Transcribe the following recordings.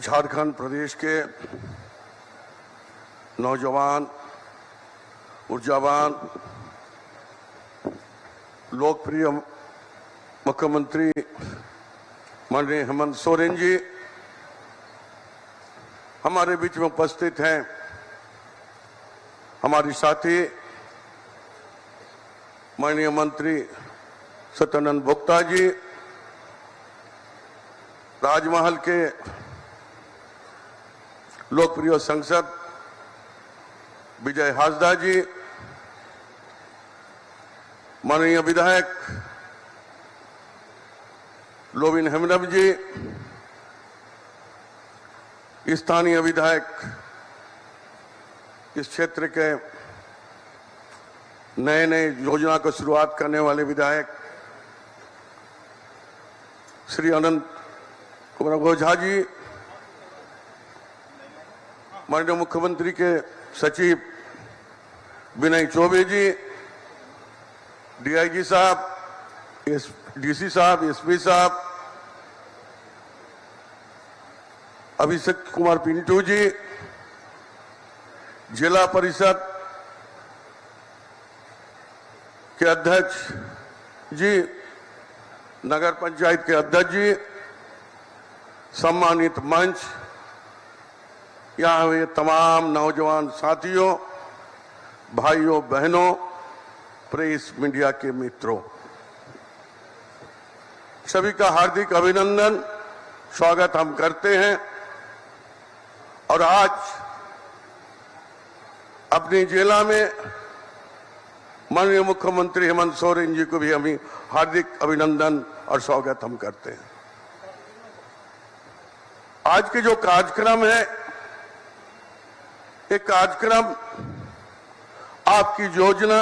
झारखंड प्रदेश के नौजवान, ऊर्जावान, लोकप्रिय मुख्यमंत्री माननीय हेमंत सोरेन जी हमारे बीच में उपस्थित हैं। हमारी साथी माननीय मंत्री सत्यानंद भोक्ता जी, राजमहल के लोकप्रिय सांसद विजय हासदा जी, माननीय विधायक लोविन हेम्ब्रम जी, स्थानीय विधायक, इस क्षेत्र के नए नए योजना को शुरुआत करने वाले विधायक श्री अनंत कुमार ओझा जी, माननीय मुख्यमंत्री के सचिव विनय चौबे जी, डीआईजी साहब, डीसी साहब, एसपी साहब, अभिषेक कुमार पिंटू जी, जिला परिषद के अध्यक्ष जी, नगर पंचायत के अध्यक्ष जी, सम्मानित मंच, यहाँ हुए तमाम नौजवान साथियों, भाइयों बहनों, प्रेस मीडिया के मित्रों, सभी का हार्दिक अभिनंदन, स्वागत हम करते हैं। और आज अपनी जिला में माननीय मुख्यमंत्री हेमंत सोरेन जी को भी हम हार्दिक अभिनंदन और स्वागत हम करते हैं। आज के जो कार्यक्रम है, एक कार्यक्रम आपकी योजना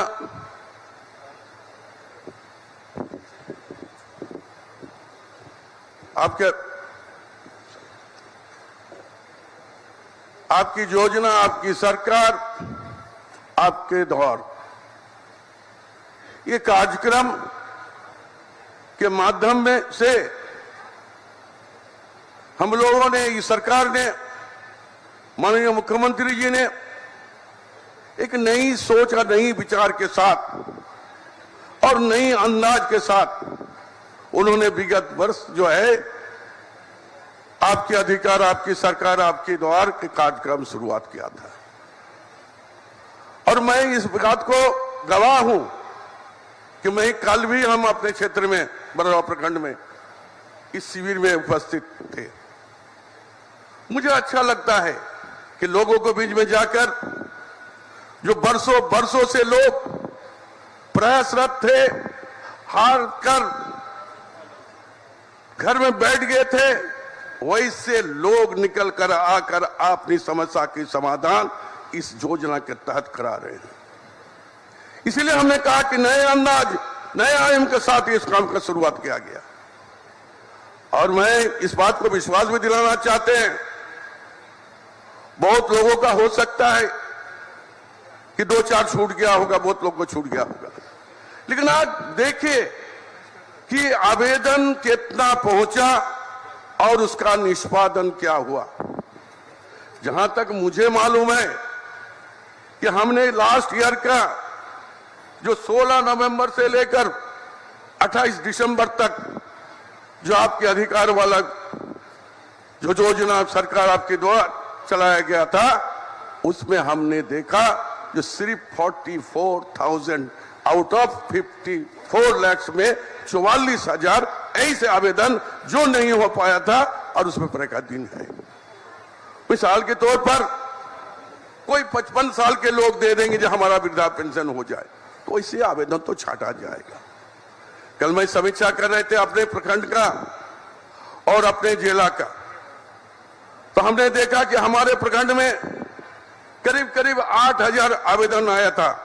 आपकी योजना, आपकी सरकार, आपके दौर, ये कार्यक्रम के माध्यम में से हम लोगों ने, इस सरकार ने, माननीय मुख्यमंत्री जी ने एक नई सोच और नई विचार के साथ और नई अंदाज के साथ उन्होंने विगत वर्ष जो है आपके अधिकार, आपकी सरकार, आपके द्वार के कार्यक्रम शुरुआत किया था। और मैं इस बात को गवाह हूं कि मैं कल भी हम अपने क्षेत्र में बरौदा प्रखंड में इस शिविर में उपस्थित थे। मुझे अच्छा लगता है कि लोगों के बीच में जाकर, जो बरसों से लोग प्रयासरत थे, हार कर घर में बैठ गए थे, वैसे लोग निकल कर आकर अपनी समस्या की समाधान इस योजना के तहत करा रहे हैं। इसलिए हमने कहा कि नए अंदाज, नए आयाम के साथ इस काम का शुरुआत किया गया। और मैं इस बात को विश्वास भी दिलाना चाहते हैं, बहुत लोगों का हो सकता है कि 2-4 छूट गया होगा, बहुत लोगों को छूट गया होगा, लेकिन आज देखिए कि आवेदन कितना पहुंचा और उसका निष्पादन क्या हुआ। जहां तक मुझे मालूम है कि हमने लास्ट ईयर का जो 16 नवंबर से लेकर 28 दिसंबर तक जो आपके अधिकार वाला जो योजना सरकार आपके द्वारा चलाया गया था, उसमें हमने देखा जो सिर्फ 44,000 आउट ऑफ 54 लाख में 44,000 ऐसे आवेदन जो नहीं हो पाया था, और उसमें प्रकादीन है। मिसाल के तौर पर कोई 55 साल के लोग दे देंगे जो हमारा वृद्धा पेंशन हो जाए, तो ऐसे आवेदन तो छाटा जाएगा। कल मैं समीक्षा कर रहे थे अपने प्रखंड का और अपने जिला का, तो हमने देखा कि हमारे प्रखंड में करीब 8,000 आवेदन आया था,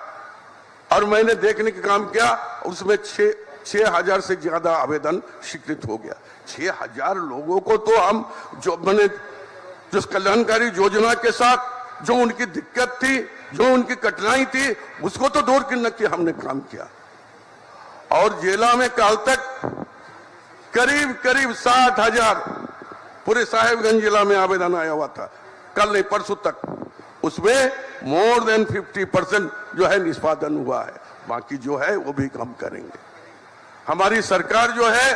और मैंने देखने का काम किया, उसमें 6,000 से ज्यादा आवेदन स्वीकृत हो गया। 6,000 लोगों को तो हम जो कल्याणकारी योजना के साथ जो उनकी दिक्कत थी, जो उनकी कठिनाई थी, उसको तो दूर करने के हमने काम किया। और जिला में कल तक करीब 60,000 पूरे साहेबगंज जिला में आवेदन आया हुआ था, कल नहीं परसों तक, उसमें मोर देन 50% जो है निष्पादन हुआ है। बाकी जो है वो भी हम करेंगे। हमारी सरकार जो है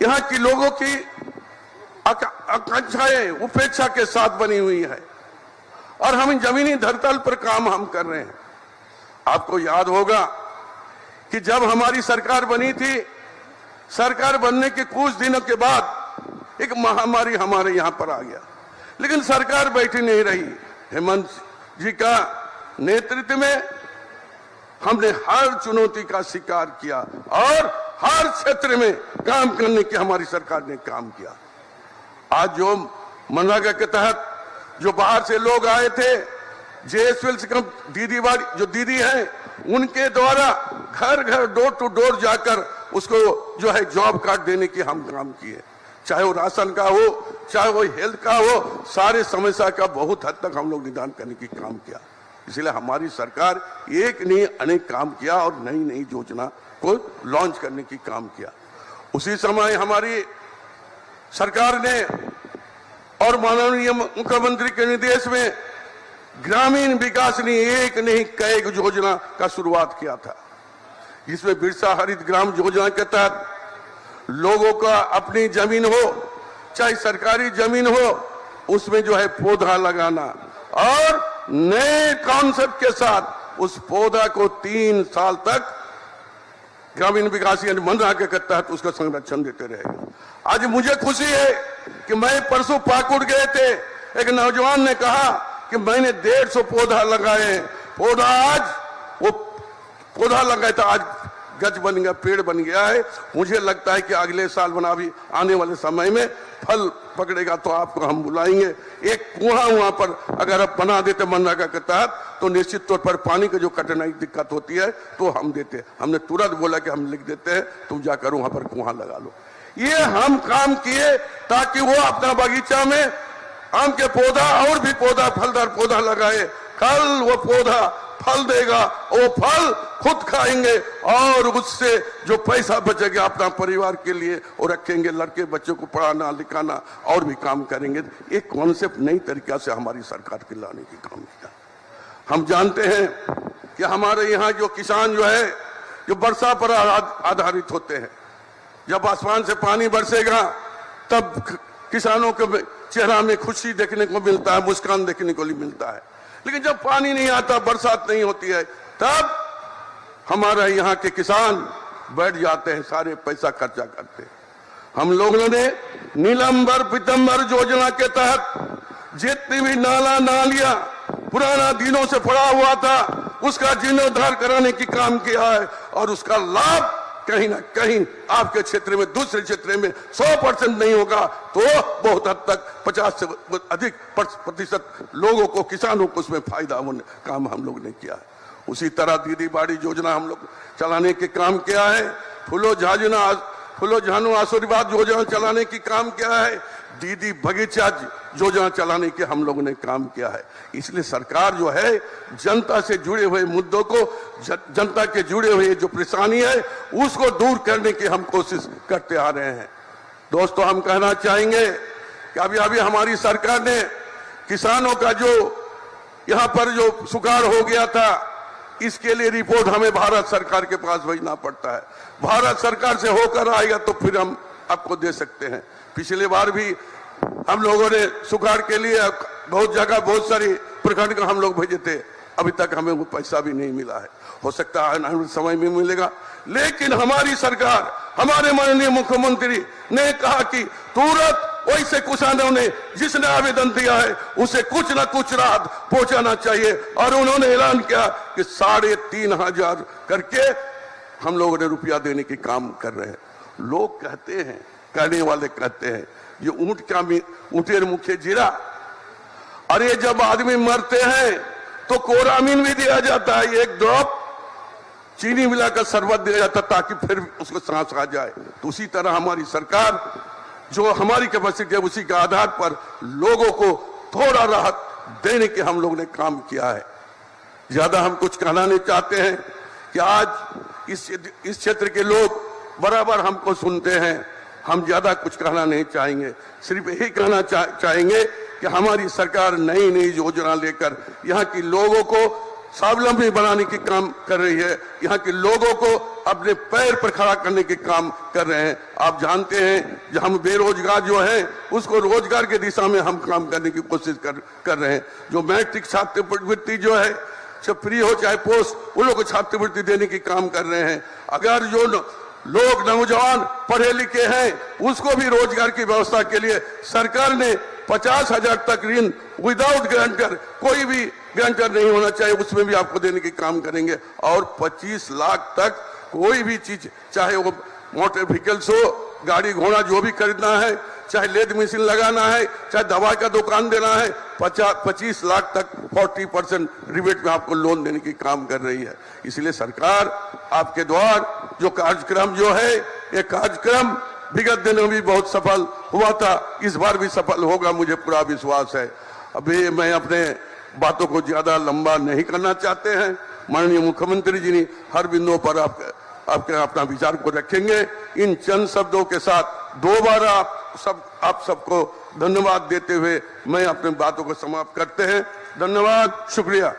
यहाँ की लोगों की आकांक्षाएं उपेक्षा के साथ बनी हुई है और हम जमीनी धरातल पर काम हम कर रहे हैं। आपको याद होगा कि जब हमारी सरकार बनी थी, सरकार बनने के कुछ दिनों के बाद एक महामारी हमारे यहां पर आ गया, लेकिन सरकार बैठी नहीं रही। हेमंत जी का नेतृत्व में हमने हर चुनौती का स्वीकार किया और हर क्षेत्र में काम करने की हमारी सरकार ने काम किया। आज जो मनरेगा के तहत जो बाहर से लोग आए थे, जेएसएल से कम दीदी वाली जो दीदी है, उनके द्वारा घर घर डोर टू डोर जाकर उसको जो है जॉब कार्ड देने की हम काम किए। चाहे वो राशन का हो, चाहे वो हेल्थ का हो, सारे समस्या का बहुत हद तक हम लोग निदान करने की काम किया। इसलिए हमारी सरकार एक नहीं अनेक काम किया और नई नई योजना को लॉन्च करने की काम किया। उसी समय हमारी सरकार ने और माननीय मुख्यमंत्री के निर्देश में ग्रामीण विकास ने एक नहीं कई योजना का शुरुआत किया था, जिसमें बिरसा हरित ग्राम योजना के तहत लोगों का अपनी जमीन हो चाहे सरकारी जमीन हो, उसमें जो है पौधा लगाना और नए कॉन्सेप्ट के साथ उस पौधा को 3 साल तक ग्रामीण विकास मनरेगा के तहत उसका संरक्षण देते रहेगा। आज मुझे खुशी है कि मैं परसों पाकुड़ गए थे, एक नौजवान ने कहा कि मैंने 150 पौधा लगाए। पौधा आज वो पौधा लगाया था, आज गज बन गया, पेड़ बन गया है। मुझे लगता है कि अगले साल बना भी आने वाले समय में फल पकड़ेगा तो आपको हम बुलाएंगे। एक कुआं वहां पर अगर आप बना देते मनरेगा के तहत तो निश्चित तौर पर पानी की जो कठिनाई दिक्कत होती है तो हम देते। हमने तुरंत बोला कि हम लिख देते हैं, तुम जाकर वहां पर कुआं लगा लो। ये हम काम किए ताकि वो अपना बगीचा में आम के पौधा और भी पौधा फलदार पौधा लगाए। कल वो पौधा फल देगा, वो फल खुद खाएंगे और उससे जो पैसा बचेगा अपना परिवार के लिए वो रखेंगे, लड़के बच्चों को पढ़ाना लिखाना और भी काम करेंगे। एक कॉन्सेप्ट नई तरीका से हमारी सरकार के लाने की काम किया। हम जानते हैं कि हमारे यहाँ जो किसान जो है जो वर्षा पर आधारित होते हैं, जब आसमान से पानी बरसेगा तब किसानों के चेहरा में खुशी देखने को मिलता है, मुस्कान देखने को मिलता है। लेकिन जब पानी नहीं आता, बरसात नहीं होती है, तब हमारे यहाँ के किसान बैठ जाते हैं, सारे पैसा खर्चा करते हैं। हम लोगों ने नीलंबर पीतंबर योजना के तहत जितनी भी नाला नालियां पुराना दिनों से पड़ा हुआ था उसका जीर्णोद्धार कराने की काम किया है और उसका लाभ कहीं ना कहीं आपके क्षेत्र में दूसरे क्षेत्र में 100% नहीं होगा तो बहुत हद तक 50 से अधिक प्रतिशत लोगों को, किसानों को उसमें फायदा होने काम हम लोग ने किया है। उसी तरह दीदी बाड़ी योजना हम लोग चलाने के काम किया है। फूलो झानो आशीर्वाद योजना चलाने की काम किया है। दीदी बगीचा योजना चलाने के हम लोगों ने काम किया है। इसलिए सरकार जो है जनता से जुड़े हुए मुद्दों को, जनता के जुड़े हुए जो परेशानी है उसको दूर करने की हम कोशिश करते आ रहे हैं। दोस्तों, हम कहना चाहेंगे कि अभी हमारी सरकार ने किसानों का जो यहाँ पर जो सुखाड़ हो गया था, इसके लिए रिपोर्ट हमें भारत सरकार के पास भेजना पड़ता है। भारत सरकार से होकर आएगा तो फिर हम आपको दे सकते हैं। पिछले बार भी हम लोगों ने सुखाड़ के लिए बहुत जगह बहुत सारी प्रखंड का हम लोग भेजे थे, अभी तक हमें वो पैसा भी नहीं मिला है। हो सकता है आने वाले समय में मिलेगा, लेकिन हमारी सरकार, हमारे माननीय मुख्यमंत्री ने कहा कि तुरंत वैसे किसानों ने जिसने आवेदन दिया है उसे कुछ ना कुछ राहत पहुंचाना चाहिए और उन्होंने ऐलान किया कि 3,500 करके हम लोगों ने रुपया देने की काम कर रहे हैं। लोग कहते हैं, कहने वाले कहते हैं ये ऊँटेर मुखे जीरा, अरे जब आदमी मरते हैं तो कोरामीन भी दिया जाता है, एक ड्रॉप चीनी मिलाकर शरबत दिया जाता ताकि फिर उसको सांस आ जाए। तो उसी तरह हमारी सरकार जो हमारी कैपेसिटी है उसी के आधार पर लोगों को थोड़ा राहत देने के हम लोग ने काम किया है। ज्यादा हम कुछ कहना नहीं चाहते हैं कि आज इस क्षेत्र के लोग बराबर हमको सुनते हैं हम ज्यादा कुछ कहना नहीं चाहेंगे, सिर्फ यही कहना चाहेंगे कि हमारी सरकार नई नई योजना लेकर यहाँ के लोगों को स्वावलंबी बनाने के काम कर रही है, यहाँ के लोगों को अपने पैर पर खड़ा करने के काम कर रहे हैं। आप जानते हैं जो हम बेरोजगार जो हैं उसको रोजगार के दिशा में हम काम करने की कोशिश कर रहे हैं। जो मैट्रिक छात्रवृत्ति जो है चाहे फ्री हो चाहे पोस्ट, उन लोगों को छात्रवृत्ति देने की काम कर रहे हैं। अगर जो लोग नौजवान पढ़े लिखे हैं उसको भी रोजगार की व्यवस्था के लिए सरकार ने 50,000 तक ऋण विदाउट गारंटर, कोई भी गारंटर नहीं होना चाहिए, उसमें भी आपको देने के काम करेंगे। और 25 लाख तक कोई भी चीज, चाहे वो मोटर व्हीकल्स हो, गाड़ी घोड़ा जो भी खरीदना है, चाहे लेद मशीन लगाना है, चाहे दवा का दुकान देना है, 25 लाख तक 40% रिबेट में आपको लोन देने की काम कर रही है। इसलिए सरकार आपके द्वारा जो कार्यक्रम जो है, ये कार्यक्रम विगत दिनों में भी बहुत सफल हुआ था, इस बार भी सफल होगा, मुझे पूरा विश्वास है। अभी मैं अपने बातों को ज्यादा लंबा नहीं करना चाहते हैं। माननीय मुख्यमंत्री जी ने हर बिंदुओं पर आपके अपना विचार को रखेंगे। इन चंद शब्दों के साथ दोबारा आप सबको धन्यवाद देते हुए मैं अपने बातों को समाप्त करते हैं। धन्यवाद, शुक्रिया।